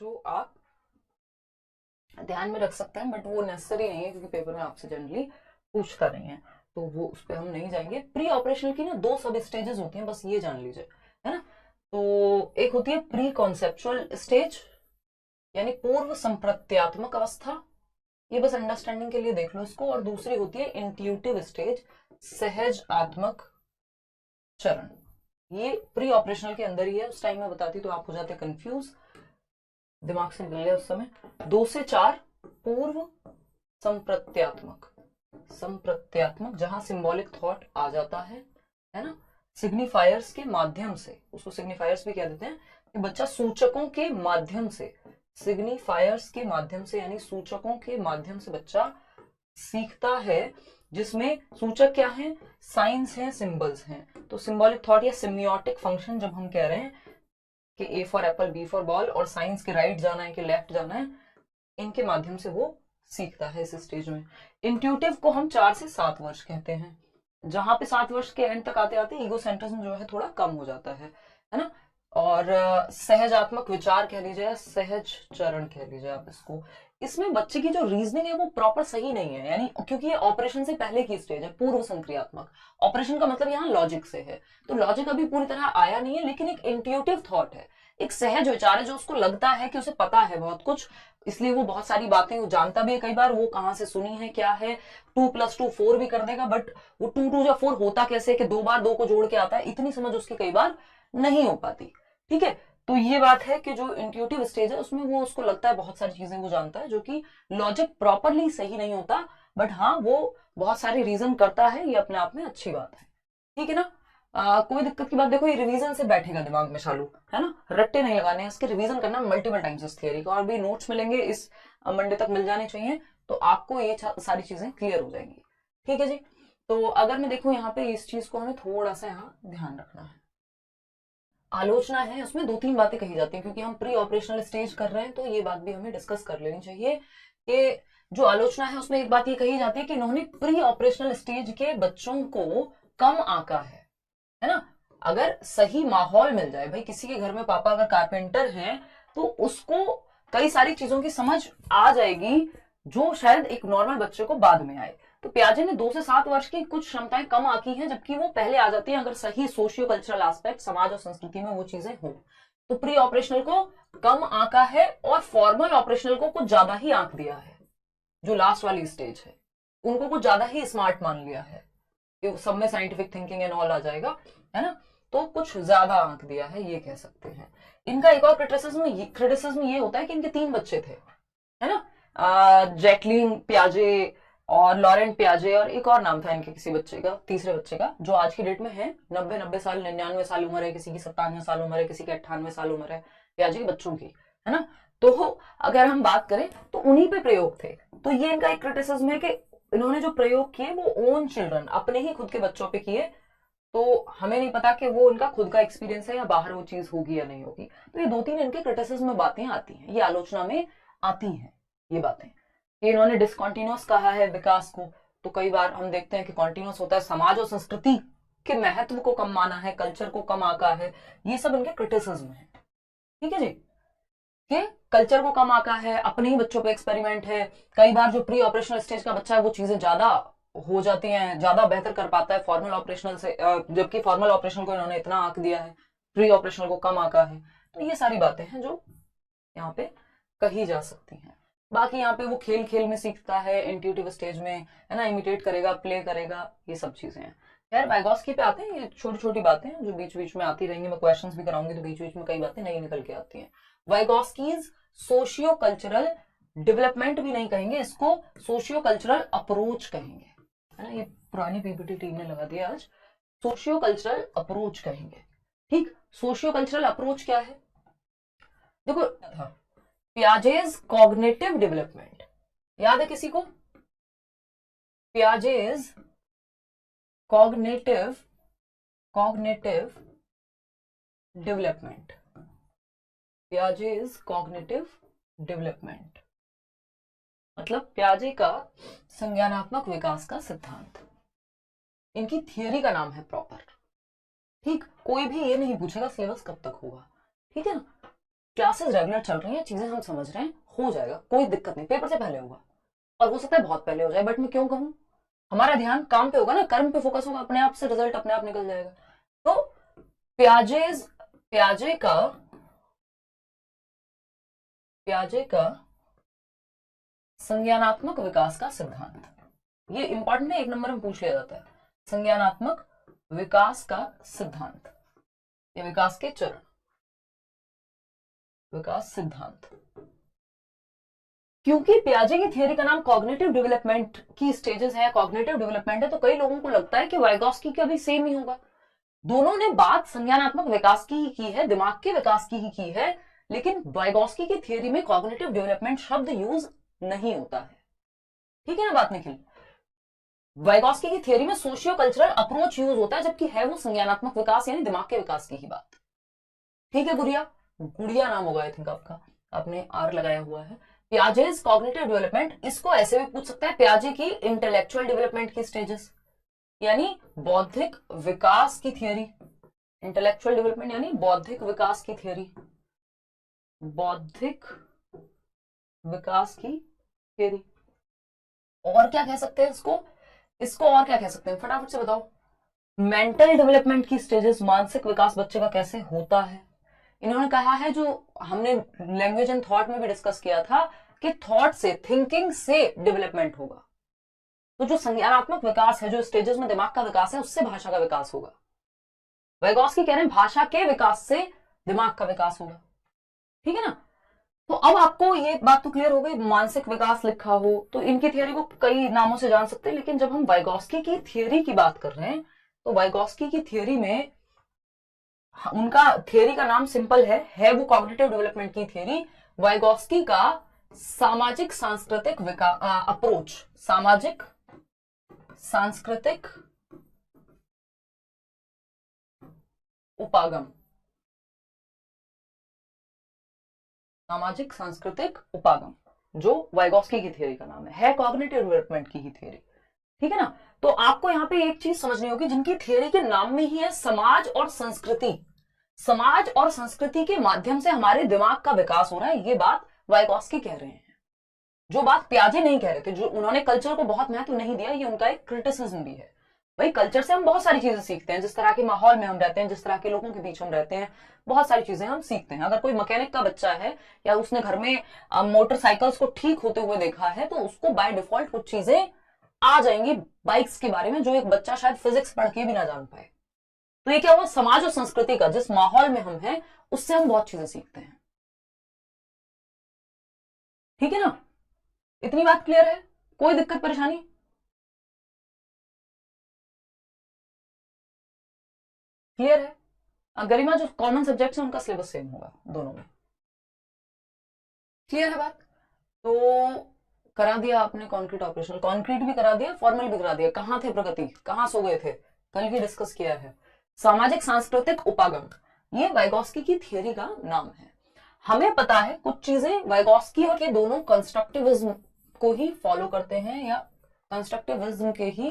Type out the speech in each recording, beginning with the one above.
जो आप ध्यान में रख सकते हैं, बट वो नेसेसरी नहीं है क्योंकि पेपर में आपसे जनरली पूछता नहीं है, तो वो उस पर हम नहीं जाएंगे। प्री ऑपरेशनल की ना दो सब स्टेजेस होती हैं, बस ये जान लीजिए, है ना। तो एक होती है प्री कॉन्सेप्चुअल स्टेज, यानी पूर्व संप्रत्यात्मक अवस्था, ये बस अंडरस्टैंडिंग के लिए देख लो इसको। और दूसरी होती है इंट्यूटिव स्टेज, सहज आत्मक चरण। ये प्री ऑपरेशनल के अंदर ही है, उस टाइम में बताती तो आप हो जाते कंफ्यूज, दिमाग से निकल गया उस समय। 2 से 4 पूर्व संप्रत्यात्मक, संप्रत्यात्मक जहां सिंबॉलिक थॉट आ जाता है ना। सिग्निफायर्स के माध्यम से, उसको सिग्निफायर्स भी कह देते हैं, कि बच्चा सूचकों के माध्यम से, सिग्निफायर्स के माध्यम से यानी सूचकों के माध्यम से बच्चा सीखता है, जिसमें सूचक क्या है, साइंस है, सिंबल्स हैं। तो सिंबॉलिक थॉट या सिम्योटिक फंक्शन जब हम कह रहे हैं कि A for apple, B for ball, और साइंस के राइट जाना है कि लेफ्ट जाना है, इनके माध्यम से वो सीखता है इस स्टेज में। इंट्यूटिव को हम 4 से 7 वर्ष कहते हैं, जहां पे 7 वर्ष के एंड तक आते आते ईगो सेंट्रिज्म जो है थोड़ा कम हो जाता है ना। और सहजात्मक विचार कह लीजिए या सहज चरण कह लीजिए आप इसको। इसमें बच्चे की जो रीजनिंग है वो प्रॉपर सही नहीं है, यानी क्योंकि ये ऑपरेशन से पहले की स्टेज है, पूर्व संक्रियात्मक। ऑपरेशन का मतलब यहाँ लॉजिक से है, तो लॉजिक अभी पूरी तरह आया नहीं है, लेकिन एक इंट्यूटिव थॉट है, एक सहज विचार है, जो उसको लगता है कि उसे पता है बहुत कुछ, इसलिए वो बहुत सारी बातें वो जानता भी है। कई बार वो कहाँ से सुनी है क्या है, 2+2 4 भी कर देगा, बट वो 2 2 या 4 होता कैसे कि 2 बार 2 को जोड़ के आता है, इतनी समझ उसकी कई बार नहीं हो पाती। ठीक है, तो ये बात है कि जो इंट्यूटिव स्टेज है उसमें वो उसको लगता है बहुत सारी चीजें वो जानता है, जो कि लॉजिक प्रॉपरली सही नहीं होता, बट हाँ वो बहुत सारे रीजन करता है, ये अपने आप में अच्छी बात है। ठीक है ना। कोई दिक्कत की बात, देखो ये रिवीजन से बैठेगा दिमाग में चालू, है ना, रट्टे नहीं लगाने हैं इसके, रिवीजन करना मल्टीपल टाइम्स इस थियरी का। और भी नोट्स मिलेंगे इस मंडे तक मिल जाने चाहिए, तो आपको ये सारी चीजें क्लियर हो जाएंगी। ठीक है जी। तो अगर मैं देखूं यहाँ पे इस चीज को हमें थोड़ा सा यहाँ ध्यान रखना है। आलोचना है, उसमें 2 3 बातें कही जाती हैं, क्योंकि हम प्री ऑपरेशनल स्टेज कर रहे हैं तो ये बात भी हमें डिस्कस कर लेनी चाहिए कि जो आलोचना है उसमें एक बात ये कही जाती है कि इन्होंने प्री ऑपरेशनल स्टेज के बच्चों को कम आंका है ना। अगर सही माहौल मिल जाए, भाई किसी के घर में पापा अगर कारपेंटर हैं तो उसको कई सारी चीजों की समझ आ जाएगी, जो शायद एक नॉर्मल बच्चे को बाद में आए। तो प्याजे ने 2 से 7 वर्ष की कुछ क्षमताएं कम आकी हैं, जबकि वो पहले आ जाती हैं अगर सही सोशियो कल्चरल एस्पेक्ट, समाज और संस्कृति में वो चीजें हों। तो प्री ऑपरेशनल को कम आंका है और फॉर्मल ऑपरेशनल को कुछ ज्यादा ही आंक दिया है। जो लास्ट वाली स्टेज है उनको कुछ ज्यादा ही स्मार्ट मान लिया है, सब में साइंटिफिक थिंकिंग एंड ऑल आ जाएगा, है ना। तो कुछ ज्यादा आंक दिया है ये कह सकते हैं। इनका एक और क्रिटिसिज्म ये होता है कि इनके 3 बच्चे थे, है ना, जैकलीन प्याजे और लॉरेंट प्याजे, और एक और नाम था इनके किसी बच्चे का, तीसरे बच्चे का, जो आज की डेट में है 90 90 साल 99 साल उम्र है, किसी की 97 साल उम्र है, किसी की 98 साल उम्र है, प्याजे के बच्चों की, है ना। तो अगर हम बात करें तो उन्हीं पे प्रयोग थे। तो ये इनका एक क्रिटिसिज्म है कि इन्होंने जो प्रयोग किए वो ओन चिल्ड्रन, अपने ही खुद के बच्चों पे किए, तो हमें नहीं पता कि वो उनका खुद का एक्सपीरियंस है या बाहर वो चीज होगी या नहीं होगी। तो ये 2 3 इनके क्रिटिसिज्म में बातें आती हैं, ये आलोचना में आती हैं ये बातें, कि इन्होंने डिसकॉन्टिन्यूअस कहा है विकास को। तो कई बार हम देखते हैं कि कॉन्टिन्यूअस होता है, समाज और संस्कृति के महत्व को कम माना है, कल्चर को कम आका है, ये सब इनके क्रिटिसिज्म है। ठीक है जी, कि कल्चर को कम आका है, अपने ही बच्चों पे एक्सपेरिमेंट है। कई बार जो प्री ऑपरेशनल स्टेज का बच्चा है वो चीजें ज्यादा हो जाती हैं, ज्यादा बेहतर कर पाता है फॉर्मल ऑपरेशनल से, जबकि फॉर्मल ऑपरेशन को इन्होंने इतना आंक दिया है, प्री ऑपरेशनल को कम आंका है। तो ये सारी बातें हैं जो यहाँ पे कही जा सकती हैं। बाकी यहाँ पे वो खेल खेल में सीखता है इंट्यूटिव स्टेज में, है ना, इमिटेट करेगा, प्ले करेगा, ये सब चीजें हैं। यार वाइगॉस्की पे आते हैं, ये छोटी छोटी बातें हैं जो बीच बीच में आती रहेंगी, मैं क्वेश्चंस भी कराऊंगी तो बीच बीच में कई बातें नई निकल के आती हैं। वाइगॉस्कीज सोशियो कल्चरल डेवलपमेंट भी नहीं कहेंगे इसको, सोशियो कल्चरल अप्रोच कहेंगे, है ना। ये पुरानी पीपीटी टीम ने लगा दिया आज, सोशियो कल्चरल अप्रोच कहेंगे। ठीक, सोशियो कल्चरल अप्रोच क्या है, देखो था पियाजेज कॉग्निटिव डेवलपमेंट, याद है किसी को, Piaget's cognitive cognitive development, Piaget's cognitive development मतलब पियाजे का संज्ञानात्मक विकास का सिद्धांत, इनकी थियरी का नाम है प्रॉपर। ठीक, कोई भी ये नहीं पूछेगा सिलेबस कब तक होगा, ठीक है ना। क्लासेस रेगुलर चल रही हैं, चीजें हम समझ रहे हैं, हो जाएगा, कोई दिक्कत नहीं, पेपर से पहले होगा और हो सकता है बहुत पहले हो जाए, बट मैं क्यों कहूं, हमारा ध्यान काम पे होगा ना, कर्म पे फोकस होगा, अपने आप से रिजल्ट अपने आप निकल जाएगा। तो प्याजे का संज्ञानात्मक विकास का सिद्धांत, ये इंपॉर्टेंट है, 1 नंबर में पूछ लिया जाता है। संज्ञानात्मक विकास का सिद्धांत, ये विकास के चरण, विकास सिद्धांत। क्योंकि पियाजे की थियरी का नाम कॉग्निटिव डेवलपमेंट की स्टेजेस है, कॉग्निटिव डेवलपमेंट है, तो कई लोगों को लगता है कि वाइगॉस्की का भी सेम ही होगा। दोनों ने बात संज्ञानात्मक विकास की ही की है, दिमाग के विकास की ही की है, लेकिन वाइगॉस्की की थियरी में कॉग्निटिव डेवलपमेंट शब्द यूज नहीं होता है। ठीक है ना बात निखिल? वाइगॉस्की की थियरी में सोशियो कल्चरल अप्रोच यूज होता है, जबकि है वो संज्ञानात्मक विकास यानी दिमाग के विकास की ही बात। ठीक है गुड़िया, गुड़िया नाम होगा आई थिंक आपका, आपने आर लगाया हुआ है। पियाजेज कॉग्निटिव डेवलपमेंट, इसको ऐसे भी पूछ सकता है, पियाजे की इंटेलेक्चुअल डेवलपमेंट की स्टेजेस यानी बौद्धिक विकास की थियरी, इंटेलेक्चुअल डेवलपमेंट यानी बौद्धिक विकास की थियरी, बौद्धिक विकास की थियरी। और क्या कह सकते हैं इसको, इसको और क्या कह सकते हैं, फटाफट से बताओ। मेंटल डेवलपमेंट की स्टेजेस, मानसिक विकास बच्चे का कैसे होता है। इन्होंने कहा है, जो हमने लैंग्वेज एंड थॉट में भी डिस्कस किया था, कि थॉट से, थिंकिंग से डेवलपमेंट होगा। तो जो संज्ञानात्मक विकास है, जो स्टेजेस में दिमाग का विकास है, उससे भाषा का विकास होगा। वाइगॉस्की कह रहे हैं भाषा के विकास से दिमाग का विकास होगा। ठीक है ना? तो अब आपको ये बात तो क्लियर हो गई, मानसिक विकास लिखा हो तो इनकी थियरी को कई नामों से जान सकते हैं, लेकिन जब हम वाइगॉस्की की थियरी की बात कर रहे हैं, तो वाइगॉस्की की थियरी में उनका थियरी का नाम सिंपल है वो कॉग्निटिव डेवलपमेंट की थियरी। वाइगॉस्की का सामाजिक सांस्कृतिक विकास अप्रोच, सामाजिक सांस्कृतिक उपागम, सामाजिक सांस्कृतिक उपागम, जो वाइगॉस्की की थियरी का नाम है कॉग्निटिव डेवलपमेंट की ही थियरी। ठीक है ना? तो आपको यहां पे एक चीज समझनी होगी, जिनकी थियरी के नाम में ही है समाज और संस्कृति, समाज और संस्कृति के माध्यम से हमारे दिमाग का विकास हो रहा है, ये बात वाइगॉस्की कह रहे हैं, जो बात पियाजे नहीं कह रहे थे, जो उन्होंने कल्चर को बहुत महत्व नहीं दिया, ये उनका एक क्रिटिसिज्म भी है। भाई कल्चर से हम बहुत सारी चीजें सीखते हैं, जिस तरह के माहौल में हम रहते हैं, जिस तरह के लोगों के बीच हम रहते हैं, बहुत सारी चीजें हम सीखते हैं। अगर कोई मैकेनिक का बच्चा है या उसने घर में मोटरसाइकिल्स को ठीक होते हुए देखा है, तो उसको बाय डिफॉल्ट कुछ चीजें आ जाएंगी बाइक्स के बारे में, जो एक बच्चा शायद फिजिक्स पढ़ के भी ना जान पाए। तो ये क्या हुआ, समाज और संस्कृति का, जिस माहौल में हम हैं उससे हम बहुत चीजें सीखते हैं। ठीक है ना? इतनी बात क्लियर है? कोई दिक्कत परेशानी? क्लियर है? गरिमा, जो कॉमन सब्जेक्ट्स हैं उनका सिलेबस सेम होगा दोनों में। क्लियर है बात? तो करा दिया आपने कॉन्क्रीट ऑपरेशनल, कॉन्क्रीट भी करा दिया, फॉर्मल भी करा दिया। कहां थे प्रगति, कहां सो गए थे, कल भी डिस्कस किया है। सामाजिक सांस्कृतिक उपागम, ये वाइगॉस्की की थियरी का नाम है। हमें पता है कुछ चीजें, वाइगॉस्की और ये दोनों कंस्ट्रक्टिविज्म को ही फॉलो करते हैं या कंस्ट्रक्टिविज्म के ही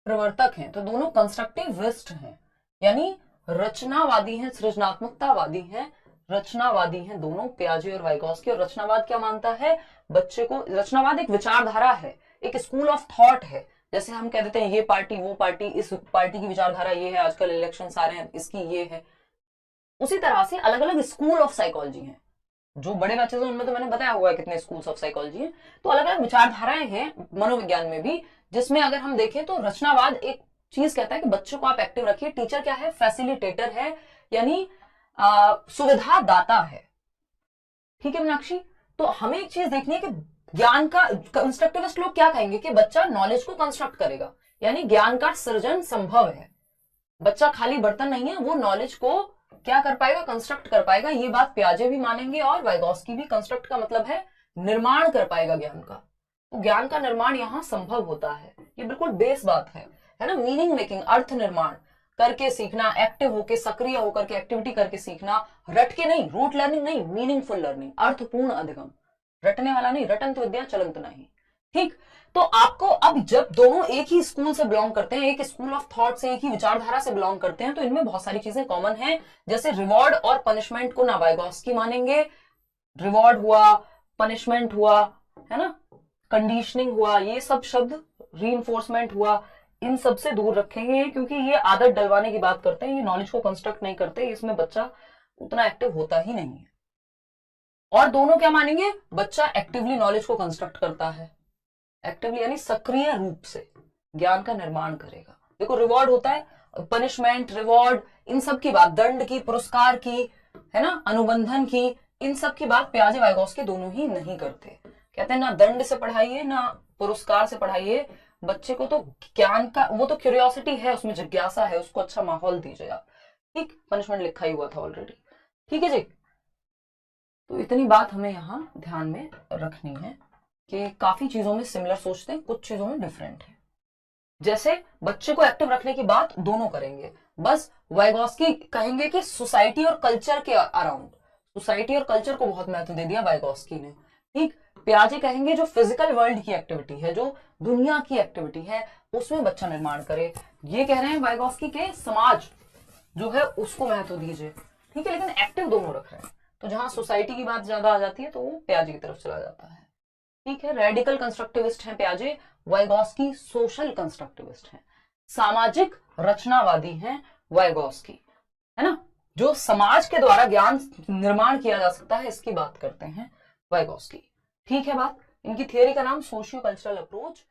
प्रवर्तक हैं, तो दोनों कंस्ट्रक्टिविस्ट हैं, यानी रचनावादी हैं, सृजनात्मकतावादी हैं, रचनावादी हैं दोनों, पियाजे और वाइगॉस्की। और रचनावाद क्या मानता है, बच्चे को, रचनावाद एक विचारधारा है, एक स्कूल ऑफ थॉट है। जैसे हम कह देते हैं ये पार्टी वो पार्टी, इस पार्टी की विचारधारा ये है, आजकल इलेक्शन आ रहे हैं इसकी ये है, उसी तरह से अलग अलग स्कूल ऑफ साइकोलॉजी है। जो बड़े बैचेस हैं उनमें तो मैंने बताया हुआ है कितने स्कूल्स ऑफ साइकोलॉजी हैं। तो अलग अलग विचारधाराएं हैं मनोविज्ञान में भी, जिसमें अगर हम देखें तो रचनावाद एक चीज कहता है कि बच्चों को आप एक्टिव रखिए। टीचर क्या है, फैसिलिटेटर है, यानी सुविधा दाता है। ठीक है मीनाक्षी? तो हमें एक चीज देखनी है कि ज्ञान का, कंस्ट्रक्टिविस्ट लोग क्या कहेंगे कि बच्चा नॉलेज को कंस्ट्रक्ट करेगा, यानी ज्ञान का सृजन संभव है। बच्चा खाली बर्तन नहीं है, वो नॉलेज को क्या कर पाएगा, कंस्ट्रक्ट कर पाएगा। ये बात पियाजे भी मानेंगे और वाइगॉस्की भी। कंस्ट्रक्ट का मतलब है निर्माण कर पाएगा ज्ञान का, तो ज्ञान का निर्माण यहां संभव होता है, ये बिल्कुल बेस बात है ना? मीनिंग मेकिंग, अर्थ निर्माण करके सीखना, एक्टिव होकर, सक्रिय होकर के एक्टिविटी करके सीखना, रट के नहीं, रूट लर्निंग नहीं, मीनिंगफुल लर्निंग, अर्थपूर्ण अधिगम। रटने वाला नहीं, रटन तो विद्या चलंत नहीं। ठीक। तो आपको अब जब दोनों एक ही स्कूल से बिलोंग करते हैं, एक स्कूल ऑफ थॉट से, एक ही विचारधारा से बिलोंग करते हैं, तो इनमें बहुत सारी चीजें कॉमन हैं। जैसे रिवॉर्ड और पनिशमेंट को ना वाइगॉस्की मानेंगे, रिवॉर्ड हुआ, पनिशमेंट हुआ, है ना, कंडीशनिंग हुआ, ये सब शब्द, रीइंफोर्समेंट हुआ, इन सब से दूर रखेंगे, क्योंकि ये आदत डलवाने की बात करते हैं, ये नॉलेज को कंस्ट्रक्ट नहीं करते, इसमें बच्चा उतना एक्टिव होता ही नहीं है। और दोनों क्या मानेंगे, बच्चा एक्टिवली नॉलेज को कंस्ट्रक्ट करता है, एक्टिवली यानी सक्रिय रूप से ज्ञान का निर्माण करेगा। देखो रिवॉर्ड होता है, पनिशमेंट, रिवॉर्ड, इन सब की बात, दंड की, पुरस्कार की, है ना, अनुबंधन की, इन सब की बात पियाजे वाइगॉस्की दोनों ही नहीं करते। कहते हैं ना दंड से पढ़ाइए ना पुरस्कार से पढ़ाइए, बच्चे को तो ज्ञान का, वो तो क्यूरियोसिटी है, उसमें जिज्ञासा है, उसको अच्छा माहौल दीजिए आप। ठीक, पनिशमेंट लिखा ही हुआ था ऑलरेडी। ठीक है जी। तो इतनी बात हमें यहाँ ध्यान में रखनी है कि काफी चीजों में सिमिलर सोचते हैं, कुछ चीजों में डिफरेंट है। जैसे बच्चे को एक्टिव रखने की बात दोनों करेंगे, बस वाइगॉस्की कहेंगे कि सोसाइटी और कल्चर के अराउंड, सोसाइटी और कल्चर को बहुत महत्व दे दिया वाइगॉस्की ने। ठीक, पियाजे कहेंगे जो फिजिकल वर्ल्ड की एक्टिविटी है, जो दुनिया की एक्टिविटी है, उसमें बच्चा निर्माण करे। ये कह रहे हैं वाइगॉस्की के समाज जो है उसको महत्व दीजिए। ठीक है, लेकिन एक्टिव दोनों रख रहे हैं, तो जहां सोसाइटी की बात ज्यादा आ जाती है तो वो पियाजे की तरफ चला जाता है। ठीक है, रेडिकल कंस्ट्रक्टिविस्ट हैं पियाजे, वाइगॉस्की सोशल कंस्ट्रक्टिविस्ट हैं, सामाजिक रचनावादी हैं वाइगॉस्की, है ना, जो समाज के द्वारा ज्ञान निर्माण किया जा सकता है इसकी बात करते हैं वाइगॉस्की। ठीक है बात, इनकी थियरी का नाम सोशियो कल्चरल अप्रोच